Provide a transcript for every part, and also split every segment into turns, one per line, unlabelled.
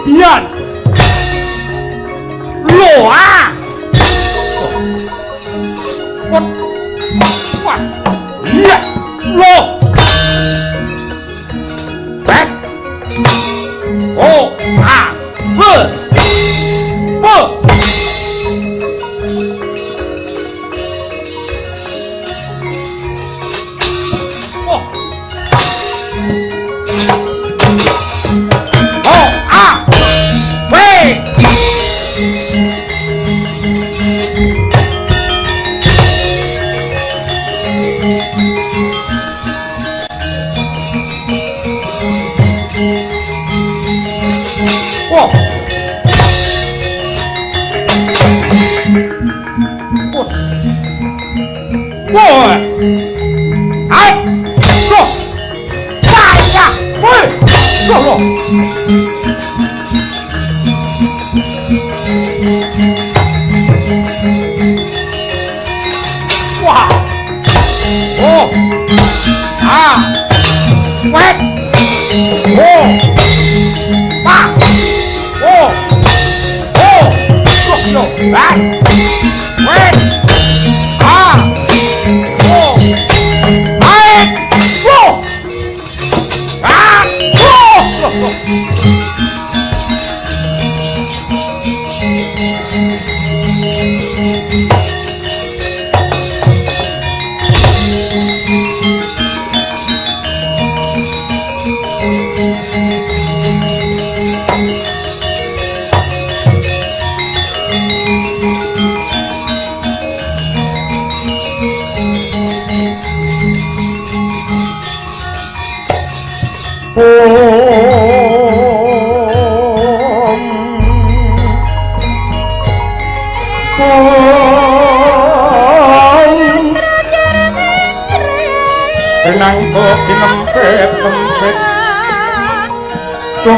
Dian lo ah what iya lo back oh ah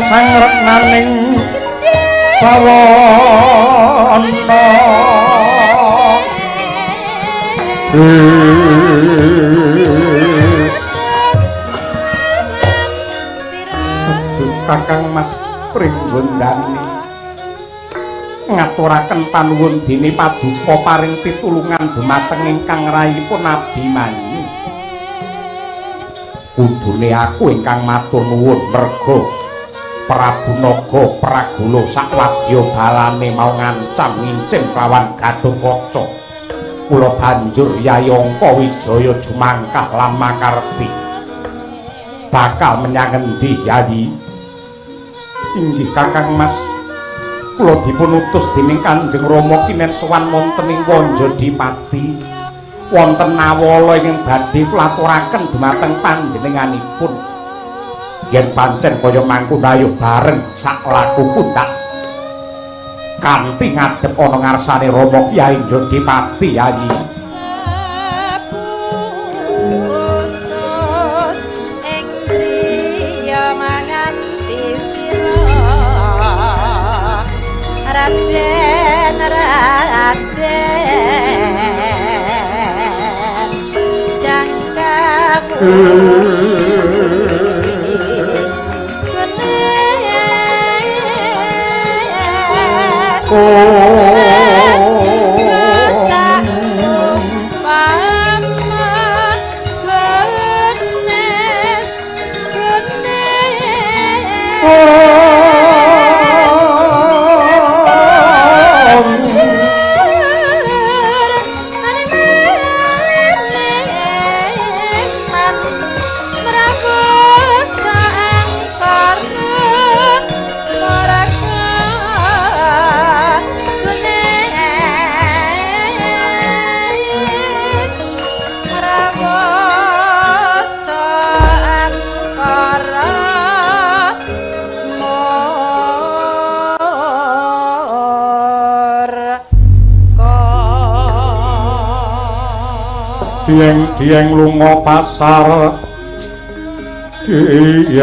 sang retnaning pawana Kakang Mas Pringgondani ngaturaken panuwun dene paduka paring pitulungan dumateng ingkang rayipun Abimanyu. Kudune aku ingkang matur nuwun merga Prabu Naga Pragula sakwadya balane mau ngancam ngincim lawan Gatotkaca. Kula banjur Yayangka Wijaya jumangkah lan makarepi bakal menyang endi Yayi? Inggih Kakang Mas, kula dipun utus dening Kanjeng Rama kinen sowan wonten ing Wanjadipati wonten nawala ingkang badhe kula aturaken dumateng panjenenganipun. Yen pancen kaya mangkon ayo bareng sak lakuku tak kanthi ngadhep ana ngarsane Rama Kyai Jodipati Yayi.
Raden jangkaku
Dieng lunga pasar dieng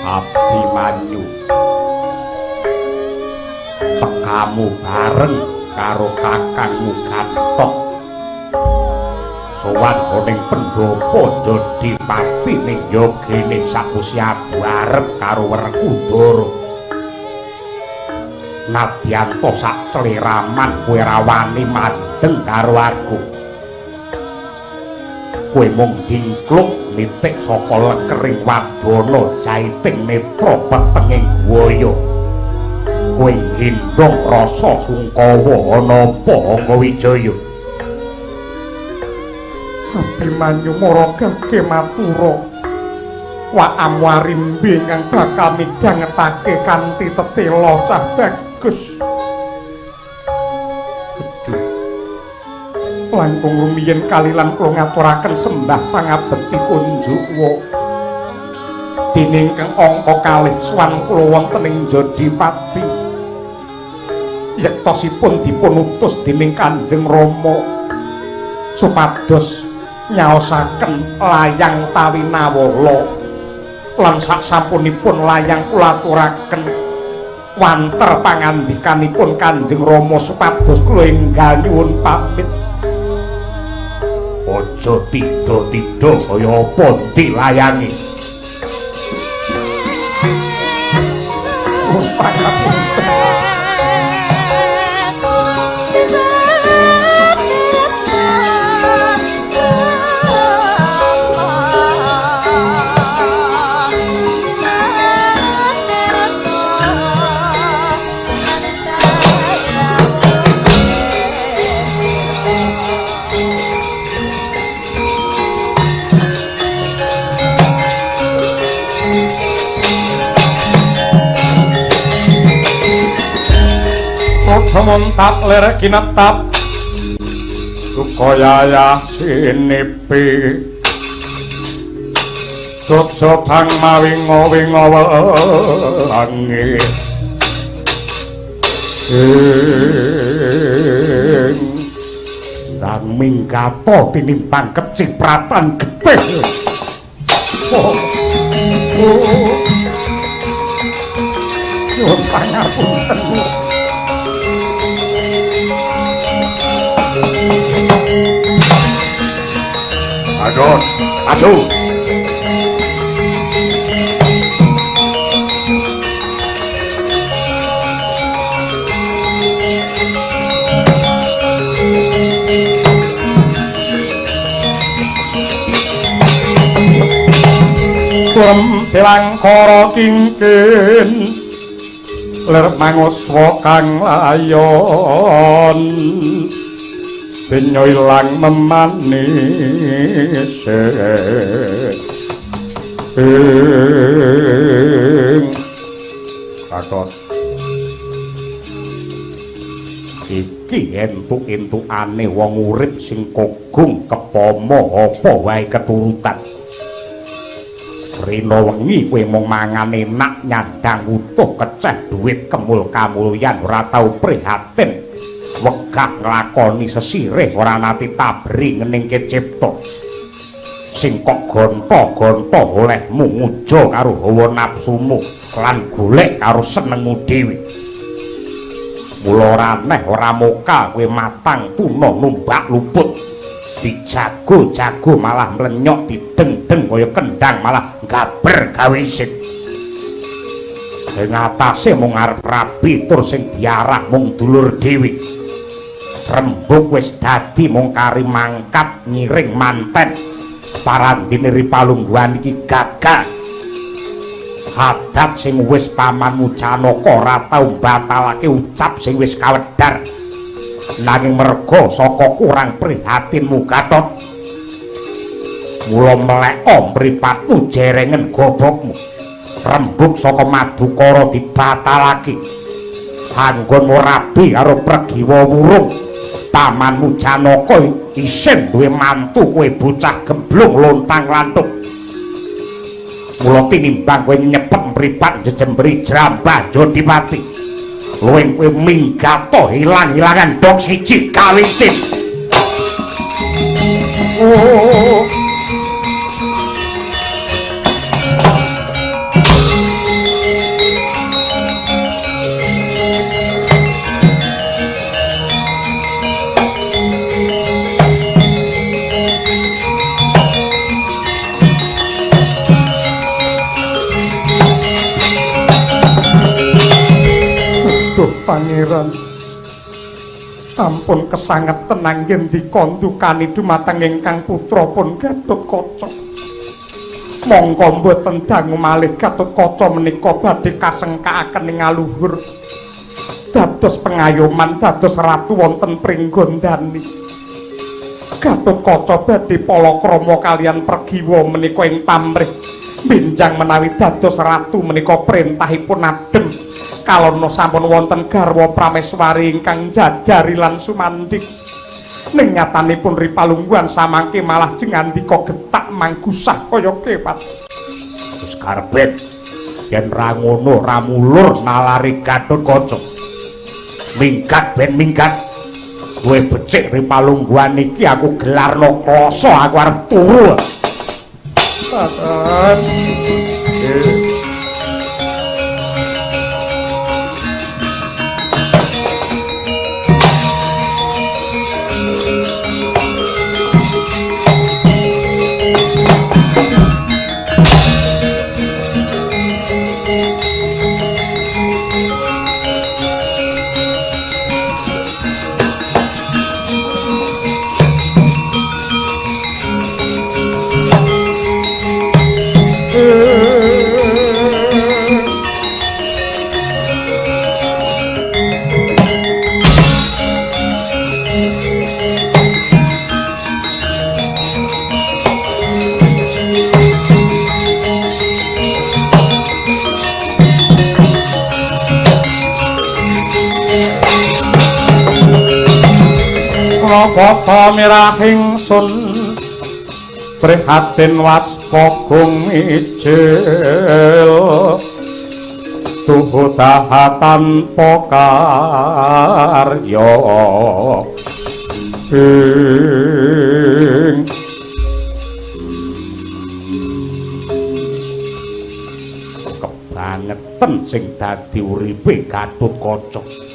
Abimanyu tekamu bareng karo kakangmu Gathotkaca sowan ning pendopo Jodipati ning yogene sakusi adu arep karo Werkudara. Nadyan to sak cleraman kowe ra wani mandeng karo aku. Kowe mung dingkluk nitik saka lekering wadana jaiting netra petenging guwaya. Kowe gendong rasa sungkawa ana apa Angga Wijaya? Abimanyu mara gage matura wa amwarimbe ingkang bakal midhangetake kanthi tetela cah bagus. Langkung rumiyin kalilan kula ngaturaken sembah pangabekti kunjukwa dening Kang angka kalih swan kula wonten ing Jodipati yektosipun dipun utus dening Kanjeng Rama supados nyaosaken layang Tawinawala lan saksampunipun layang kula aturaken wanter pangandikanipun Kanjeng Rama supados kula enggal nyuwun pamit. Aja tida-tida kaya apa dilayangi. Montak lerek kinetap Sukaya sinipi Jojo bang mawingo-wingo wangi Dan minggato tinimbang kecipratan gede Nyuwun pangapunten Gendut, maju. Kurem Dewangkara kingkin ler manguswa kang layon binyo ilang memanis kakot iki entuk-entukane wong urip sing kogung kepomo apa wae keturutan rina wengi kowe mung mangan enak nyandang utuh keceh duit kemul kamulyan ora tau prihatin wegah nglakoni sesirih ora nati tabri ngeningke cipta sing kok gonta-gonta olehmu nguja karo hawa nafsumu lan golek karo senengmu dhewe mula ora neh ora moka kowe matang tuna numbak luput dijago-jago malah mlenyok dideng-deng kaya kendang malah gaber gawe isik ing atase mung arep rabi tur sing diarah mung dulur dhewe rembug wis dadi mung kari mangkat ngiring manten parandine Ripalungguhan iki gagal adat sing wis pamanmu Janaka ora tau batalake ucap sing wis kawedhar nanging merga saka kurang prihatinmu Gatot mula meleka mripatmu jerengen gobokmu rembug saka Madukara dibatalake anggonmu rabi karo Pregiwa Wurung pamanmu Janaka isin duwe mantu kowe bocah gemblung lontang-lantung mula tinimbang kowe nyepet mripat jejemberi Jrambah Jodipati luwih kowe minggato ilang-ilangan dok siji kawisin
Pangeran sampun kesanget tenang yen dikondukani dumateng ingkang putra pun Gatotkaca mongko mboten dangu malih Gatotkaca menika badhe kasengkaaken ing aluhur dados pengayoman dados ratu wonten Pringgondani Gatotkaca badhe palakrama kalian Pregiwa menika ing pamrih benjang menawi dados ratu menika perintahipun adhem kalono sampun wonten garwa prameswari ingkang jajari lan sumandhing ning nyatanipun Ripalungguhan samangke malah jengandika getak manggusah kaya kewat
wis karebet yen ra ngono ra mulur nalari Gatotkaca minggat ben minggat kowe becik Ripalungguhan iki aku gelarno klasa aku arep turu
Bapa mirahing sun prihatin waspagung ijil tuhu tahatan pokarya kebangetan sing dadi uripe Gatotkaca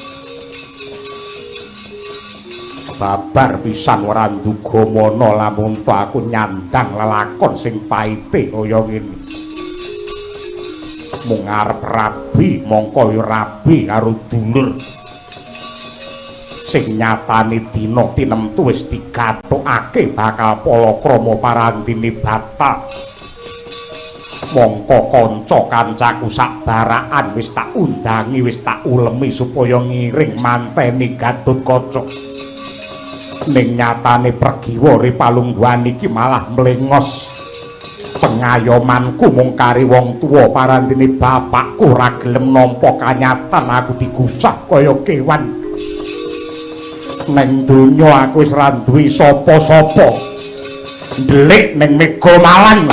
Babar pisan ora nduga mono lamun to aku nyandang lelakon sing paite kaya ngene. Mung arep rabi mongko ya rabi karo dulur. Sing nyatane dina tinemtu wis digathukake bakal palakrama parandene batal. Mongko kanca-kancaku sak baraan wis tak undangi wis tak ulemi supaya ngiring manteni Gatotkaca. Ning nyatane Pregiwa Ripalungguhan iki malah mlengos. Pengayomanku mung kari wong tuwa parandene bapakku ora gelem nampa kanyatan aku digusah kaya kewan. Ning donya aku wis ora duwe sapa-sapa. Ndelik ning Megamalang.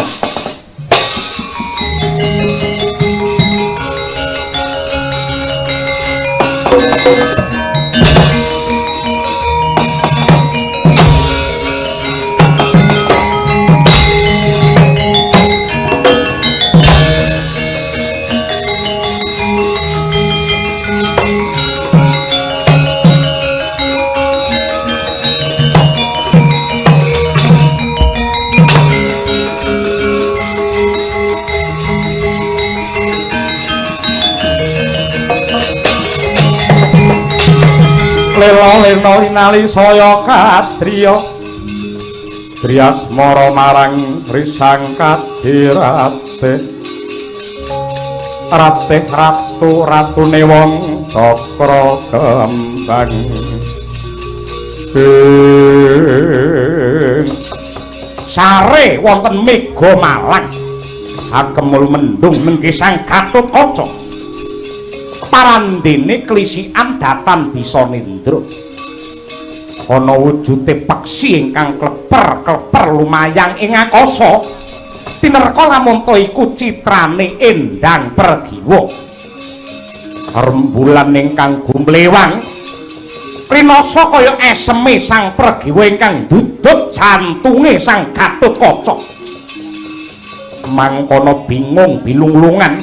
Lelo linali saya katriya Triasmara marang risang kadirate ratih ratu ratune wong cakra kembang sare wonten Megamalang akemul mendung nenggi sang Gatotkaca parandene klisikan datan bisa nindra ana wujude peksi ingkang kleper-kleper lumayang ing akasa tinerka lamun to iku citrane Endang Pregiwa rembulan ingkang gumlewang rinasa kaya eseme sang Pregiwa ingkang duduk jantunge sang Gatotkaca mangkono bingung bilunglungan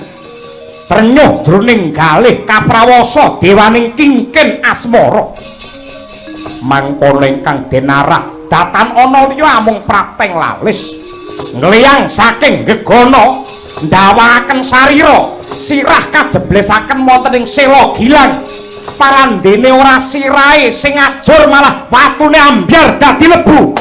trenyuh jroning galih kaprawasa dewaning kingkin asmara mangkono ingkang denarah datan ana liya amung prateng lalis ngliyang saking gegana ndawakaken sarira sirah kajeblesaken wonten ing sela gilang parandene ora sirahe sing ajur malah watune ambyar dadi lebu